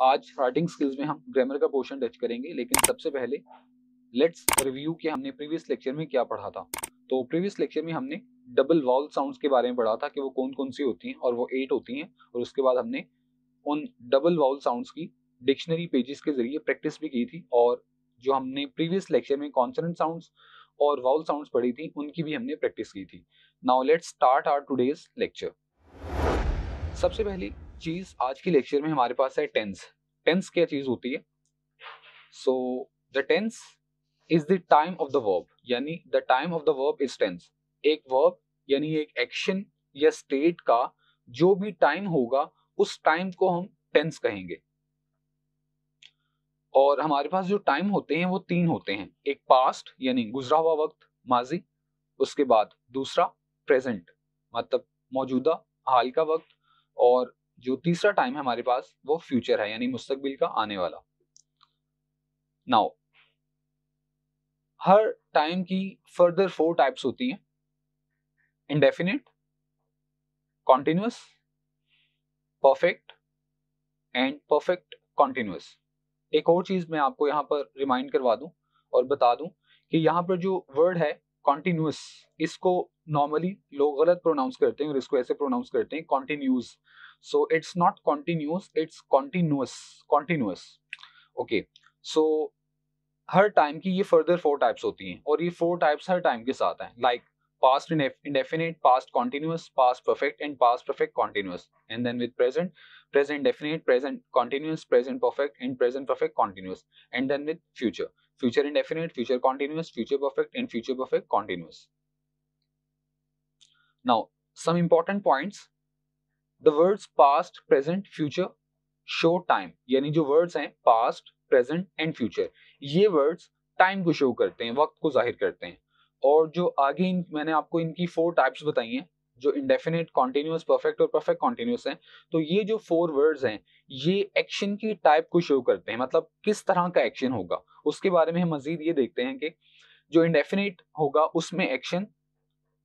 आज writing skills में हम ग्रामर का पोर्शन टच करेंगे, लेकिन सबसे पहले लेट्स रिव्यू कि हमने प्रीवियस लेक्चर में क्या पढ़ा था। तो प्रीवियस लेक्चर में हमने डबल वाउल साउंड्स के बारे में पढ़ा था कि वो कौन कौन सी होती हैं, और वो 8 होती हैं। और उसके बाद हमने उन डबल वाउल साउंड्स की डिक्शनरी पेजेस के जरिए प्रैक्टिस भी की थी, और जो हमने प्रीवियस लेक्चर में कॉन्सोनेंट साउंड्स और वाउल साउंड्स पढ़ी थी उनकी भी हमने प्रैक्टिस की थी। Now let's start our today's lecture. सबसे पहली चीज आज की लेक्चर में हमारे पास है टेंस। टेंस क्या चीज होती है? So the tense is the time of the verb, यानी the time of the verb is tense. एक वर्ब यानी एक एक्शन या स्टेट का जो भी टाइम होगा उस टाइम को हम टेंस कहेंगे। और हमारे पास जो टाइम होते हैं वो 3 होते हैं। एक पास्ट यानी गुजरा हुआ वक्त, माजी। उसके बाद दूसरा प्रेजेंट मतलब मौजूदा हाल का वक्त, और जो तीसरा टाइम है हमारे पास वो फ्यूचर है यानी मुस्तकबिल का आने वाला। नाउ हर टाइम की फर्दर 4 टाइप्स होती हैं: indefinite, continuous, perfect and perfect continuous. एक और चीज मैं आपको यहाँ पर रिमाइंड करवा दूं और बता दूं कि यहाँ पर जो वर्ड है कॉन्टिन्यूअस, इसको नॉर्मली लोग गलत प्रोनाउंस करते हैं और इसको ऐसे प्रोनाउंस करते हैं continuous. So it's not continuous, it's continuous. Continuous, okay. So her time की ये फर्दर 4 टाइप्स होती हैं, और ये 4 टाइप्स हर टाइम के साथ हैं, like past indefinite, past continuous, past perfect and past perfect continuous. And then with present, present indefinite, present continuous, present perfect and present perfect continuous. And then with future, future indefinite, future continuous, future perfect and future perfect continuous. Now some important points. The words past, present, future show time, यानी जो words हैं past, present and future, ये words time को show करते हैं, वक्त को जाहिर करते हैं। और जो आगे मैंने आपको इनकी 4 टाइप्स बताई हैं, जो इंडेफिनिट, कॉन्टिन्यूअस, परफेक्ट और परफेक्ट कॉन्टिन्यूअस हैं, तो ये जो 4 वर्ड्स हैं ये एक्शन की टाइप को शो करते हैं, मतलब किस तरह का एक्शन होगा। उसके बारे में हम मजीद ये देखते हैं कि जो इंडेफिनिट होगा उसमें एक्शन,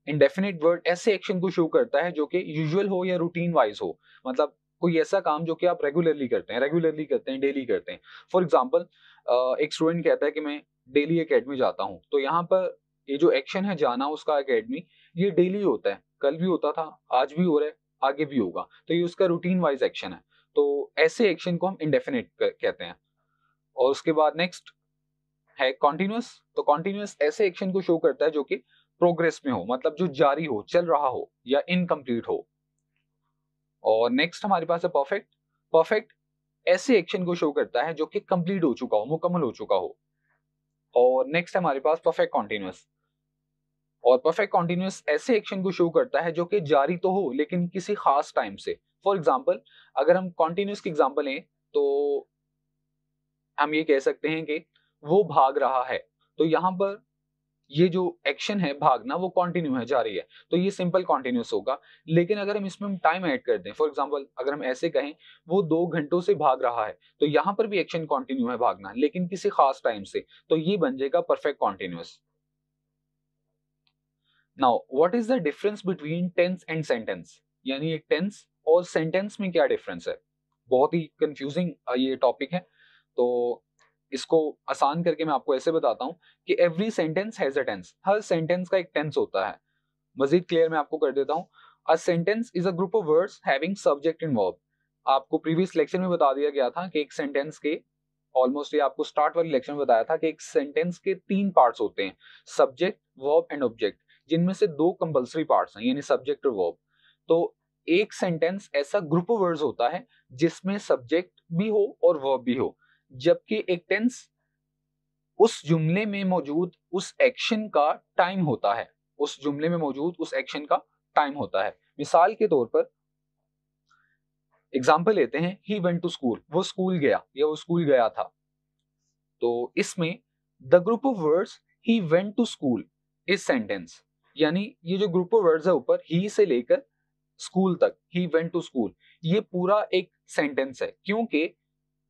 इंडेफिनिट वर्ड ऐसे एक्शन को शो करता है जो कि यूजुअल हो या रूटीन वाइज हो, मतलब कोई ऐसा काम जो कि आप रेगुलरली करते हैं, डेली करते हैं। फॉर एग्जांपल एक स्टूडेंट कहता है कि मैं डेली एकेडमी जाता हूं, तो यहाँ पर ये जो एक्शन है जाना उसका एकेडमी, ये डेली होता है, कल भी होता था, आज भी हो रहा है, आगे भी होगा, तो ये उसका रूटीन वाइज एक्शन है। तो ऐसे एक्शन को हम इंडेफिनिट कहते हैं। और उसके बाद नेक्स्ट है कॉन्टिन्यूअस। तो कॉन्टिन्यूअस ऐसे एक्शन को शो करता है जो कि प्रोग्रेस में हो, मतलब जो जारी हो, चल रहा हो या इनकम्प्लीट हो। और नेक्स्ट हमारे पास है परफेक्ट। परफेक्ट ऐसे एक्शन को शो करता है जो कि कंप्लीट हो चुका हो, मुकम्मल हो चुका हो। और नेक्स्ट है हमारे पास परफेक्ट कॉन्टिन्यूअस। और परफेक्ट कॉन्टिन्यूअस ऐसे एक्शन को शो करता है जो कि जारी तो हो लेकिन किसी खास टाइम से। फॉर एग्जाम्पल अगर हम कॉन्टिन्यूअस की एग्जाम्पल लें तो हम ये कह सकते हैं कि वो भाग रहा है, तो यहाँ पर ये जो एक्शन है भागना वो कंटिन्यू है, जारी है, तो ये सिंपल कॉन्टिन्यूस होगा। लेकिन अगर हम इसमें टाइम ऐड कर दें, फॉर एग्जांपल अगर हम ऐसे कहें वो 2 घंटों से भाग रहा है, तो यहाँ पर भी एक्शन कंटिन्यू है, भागना, लेकिन किसी खास टाइम से, तो ये बन जाएगा perfect continuous. Now what is the difference between tense and sentence, यानी एक टेंस और सेंटेंस में क्या डिफरेंस है? बहुत ही कंफ्यूजिंग ये टॉपिक है, तो इसको आसान करके मैं आपको ऐसे बताता हूं कि every sentence has a tense, हर सेंटेंस का एक टेंस होता है। मजीद क्लियर मैं आपको कर देता हूं। A sentence is a group of words having subject and verb. आपको प्रीवियस लेक्चर में बता दिया गया था कि एक सेंटेंस के ऑलमोस्ट, ये आपको स्टार्ट वाले लेक्चर में बताया था कि एक सेंटेंस के 3 पार्ट्स होते हैं, सब्जेक्ट, वर्ब एंड ऑब्जेक्ट, जिनमें से 2 कंपल्सरी पार्ट्स हैं यानी सब्जेक्ट और वर्ब। तो एक सेंटेंस ऐसा ग्रुप ऑफ वर्ड्स होता है जिसमें सब्जेक्ट भी हो और वर्ब भी हो, जबकि एक टेंस उस जुमले में मौजूद उस एक्शन का टाइम होता है, उस जुमले में मौजूद उस एक्शन का टाइम होता है। मिसाल के तौर पर एग्जाम्पल लेते हैं, ही वेंट टू स्कूल, वो स्कूल गया या वो स्कूल गया था। तो इसमें the group of words he went to school is sentence, यानी ये जो ग्रुप ऑफ वर्ड्स है ऊपर, ही से लेकर स्कूल तक, ही वेंट टू स्कूल, ये पूरा एक सेंटेंस है, क्योंकि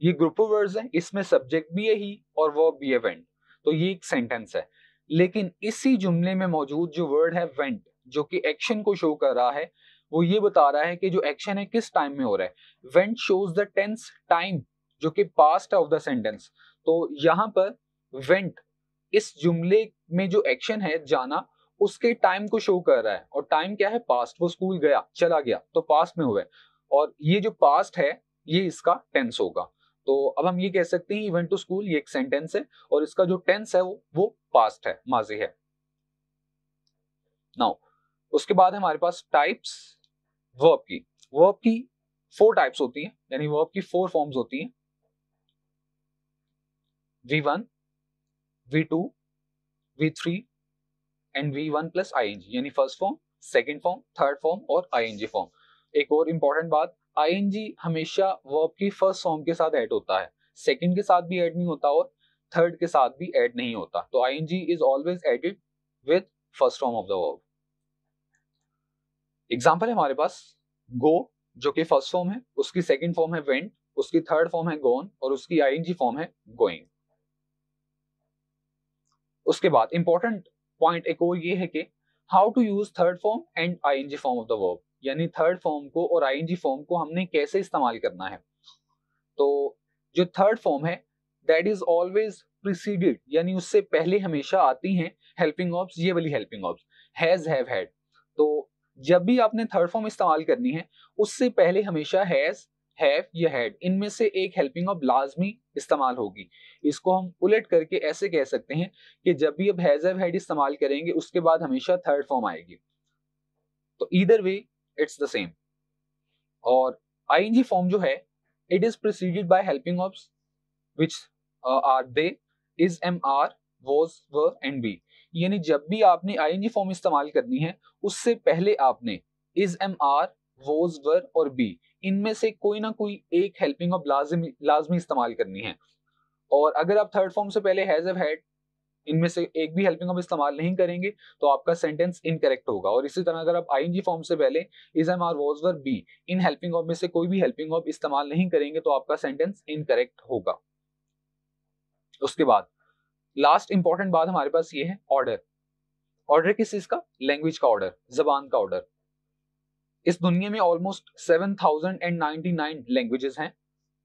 ये ग्रुप ऑफ वर्ड्स है, इसमें सब्जेक्ट भी है ही और वर्ब भी है वेंट, तो ये एक सेंटेंस है। लेकिन इसी जुमले में मौजूद जो वर्ड है वेंट, जो कि एक्शन को शो कर रहा है, वो ये बता रहा है कि जो एक्शन है किस टाइम में हो रहा है। Went shows the tense time जो कि पास्ट है ऑफ द सेंटेंस। तो यहाँ पर वेंट इस जुमले में जो एक्शन है जाना, उसके टाइम को शो कर रहा है, और टाइम क्या है? पास्ट। वो स्कूल गया, चला गया, तो पास्ट में हुआ है, और ये जो पास्ट है ये इसका टेंस होगा। तो अब हम ये कह सकते हैं इवेंट टू स्कूल, ये एक सेंटेंस है और इसका जो टेंस है वो पास्ट है, माजी है। नाउ उसके बाद हमारे पास टाइप्स वर्ब की। वर्ब की 4 टाइप्स होती हैं, यानी वर्ब की 4 फॉर्म्स होती हैं, V1, V2, V3 and V1 plus ing, यानी first form, second form, third form और ing फॉर्म। एक और इंपॉर्टेंट बात, ing हमेशा वर्ब की फर्स्ट फॉर्म के साथ ऐड होता है, सेकंड के साथ भी ऐड नहीं होता और थर्ड के साथ भी ऐड नहीं होता। तो ing is always added with first form of the verb. Example है हमारे पास गो, जो कि फर्स्ट फॉर्म है, उसकी सेकंड फॉर्म है वेंट, उसकी थर्ड फॉर्म है गोन और उसकी ing फॉर्म है गोइंग। उसके बाद इंपॉर्टेंट पॉइंट एक और ये है कि how to use third form and ing form of the verb, यानी थर्ड फॉर्म को और ing फॉर्म को हमने कैसे इस्तेमाल करना है। तो जो थर्ड फॉर्म है दैट इज ऑलवेज प्रीसीडेड, यानी उससे पहले हमेशा आती हैं हेल्पिंग ऑब्स, ये वाली helping verbs, has, have, had. तो जब भी आपने थर्ड फॉर्म इस्तेमाल करनी है उससे पहले हमेशा हैज, हैव या हैड, इनमें से एक हेल्पिंग ऑफ लाजमी इस्तेमाल होगी। इसको हम उलट करके ऐसे कह सकते हैं कि जब भी अब हैज, हैव, हैड इस्तेमाल करेंगे उसके बाद हमेशा थर्ड फॉर्म आएगी। तो either way it's the same. और ing फॉर्म जो है it is preceded by helping verbs which are they, is, am, are, was, were and be। यानी जब भी आपने ing फॉर्म इस्तेमाल करनी है उससे पहले आपने is, am, are, was, were और be, इनमें से कोई ना कोई एक हेल्पिंग ऑफ लाजमी इस्तेमाल करनी है। और अगर आप थर्ड फॉर्म से पहले हैज, हैव, हैड, इनमें से एक भी हेल्पिंग ऑफ इस्तेमाल नहीं करेंगे तो आपका सेंटेंस इनकरेक्ट होगा। और इसी तरह अगर आप ing फॉर्म से पहले is, am, are, was, were, be, in helping of में से कोई भी हेल्पिंग ऑफ इस्तेमाल नहीं करेंगे तो आपका सेंटेंस इनकरेक्ट होगा। उसके बाद लास्ट इंपॉर्टेंट बात हमारे पास ये है ऑर्डर। ऑर्डर किस चीज का? लैंग्वेज का ऑर्डर, जबान का ऑर्डर। इस दुनिया में ऑलमोस्ट 7099 लैंग्वेजेस हैं।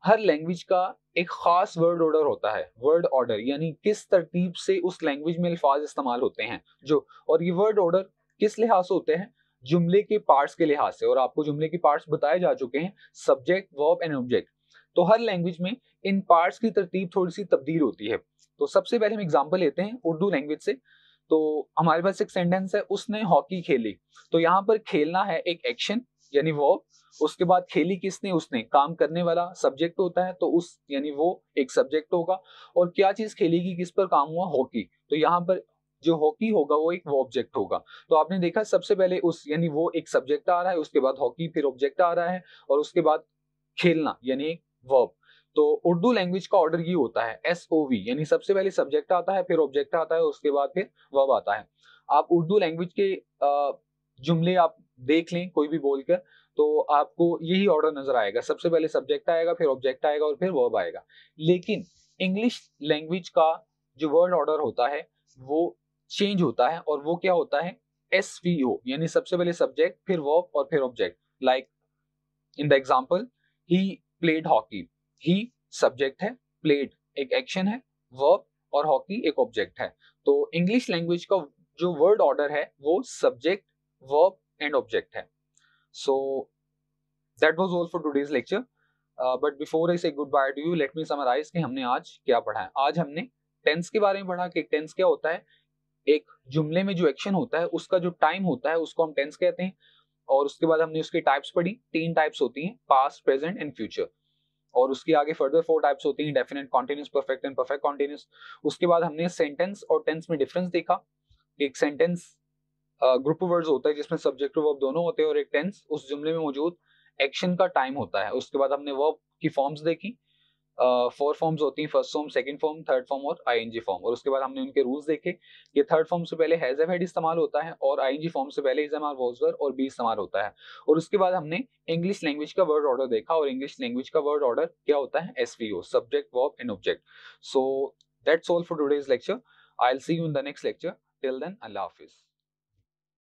हर लैंग्वेज का एक खास वर्ड ऑर्डर होता है, वर्ड ऑर्डर, यानी किस तरतीब से उस लैंग्वेज में अल्फाज इस्तेमाल होते हैं जो। और ये वर्ड ऑर्डर किस लिहाज से होते हैं? जुमले के पार्ट्स के लिहाज से। और आपको जुमले के पार्ट्स बताए जा चुके हैं, सब्जेक्ट, वर्ब एंड ऑब्जेक्ट। तो हर लैंग्वेज में इन पार्ट्स की तरतीब थोड़ी सी तब्दील होती है। तो सबसे पहले हम एग्जांपल लेते हैं उर्दू लैंग्वेज से। तो हमारे पास एक सेंटेंस है, उसने हॉकी खेली। तो यहाँ पर खेलना है एक एक्शन यानी वर्ब, उसके बाद खेली किसने? उसने, काम करने वाला सब्जेक्ट होता है, तो उस यानी वो एक सब्जेक्ट होगा। और क्या चीज खेलेगी, किस पर काम हुआ? हॉकी। तो यहाँ पर जो हॉकी होगा वो एक वो ऑब्जेक्ट होगा। तो आपने देखा सबसे पहले उस यानी वो एक सब्जेक्ट आ रहा है, उसके बाद हॉकी, फिर ऑब्जेक्ट आ रहा है और उसके बाद खेलना यानी एक वर्ब। तो उर्दू लैंग्वेज का ऑर्डर ये होता है SOV, यानी सबसे पहले सब्जेक्ट आता है, फिर ऑब्जेक्ट आता है, उसके बाद फिर वर्ब आता है। आप उर्दू लैंग्वेज के जुमले आप देख लें कोई भी बोलकर, तो आपको यही ऑर्डर नजर आएगा, सबसे पहले सब्जेक्ट आएगा, फिर ऑब्जेक्ट आएगा और फिर वर्ब आएगा। लेकिन इंग्लिश लैंग्वेज का जो वर्ड ऑर्डर होता है वो चेंज होता है, और वो क्या होता है? SVO, यानी सबसे पहले सब्जेक्ट, फिर वर्ब और फिर object. Like in the example, he played hockey. He subject है, प्लेड एक एक्शन है, वर्ब और हॉकी एक ऑब्जेक्ट है। तो इंग्लिश लैंग्वेज का जो वर्ड ऑर्डर है वो सब्जेक्ट, वर्ब एंड ऑब्जेक्ट है। So that was all for today's lecture. But before I say good bye to you, let me summarise कि हमने आज क्या पढ़ा है। आज हमने टेंस के बारे में पढ़ा कि टेंस क्या होता है। एक जुमले में जो एक्शन होता है उसका जो टाइम होता है उसको हम टेंस कहते हैं। और उसके बाद हमने उसकी टाइप्स पढ़ी, 3 टाइप्स होती हैं, पास्ट, प्रेजेंट एंड फ्यूचर। और उसके आगे फर्दर 4 टाइप्स होती हैं, definite, continuous, perfect and perfect continuous. उसके बाद हमने सेंटेंस और टेंस में डिफरेंस देखा। एक सेंटेंस ग्रुप ऑफ वर्ड्स होता है जिसमें सब्जेक्ट और वर्ब दोनों होते हैं, और एक टेंस उस जुमले में मौजूद एक्शन का टाइम होता है। उसके बाद हमने वर्ब की फॉर्म्स देखी, 4 फॉर्म्स होती हैं, first form, second form, third form और ing फॉर्म। और उसके बाद हमने उनके रूल्स देखे कि थर्ड फॉर्म से पहले हैज, हैव, हैड इस्तेमाल होता है और ing फॉर्म से पहले is, am, are, was, were और बी इस्तेमाल होता है। और उसके बाद हमने इंग्लिश लैंग्वेज का वर्ड ऑर्डर देखा, और इंग्लिश लैंग्वेज का वर्ड ऑर्डर क्या होता है? SVO, subject, verb and object. So that's all for today's lecture. I will see you in the next lecture. Till then, अल्लाह हाफिज।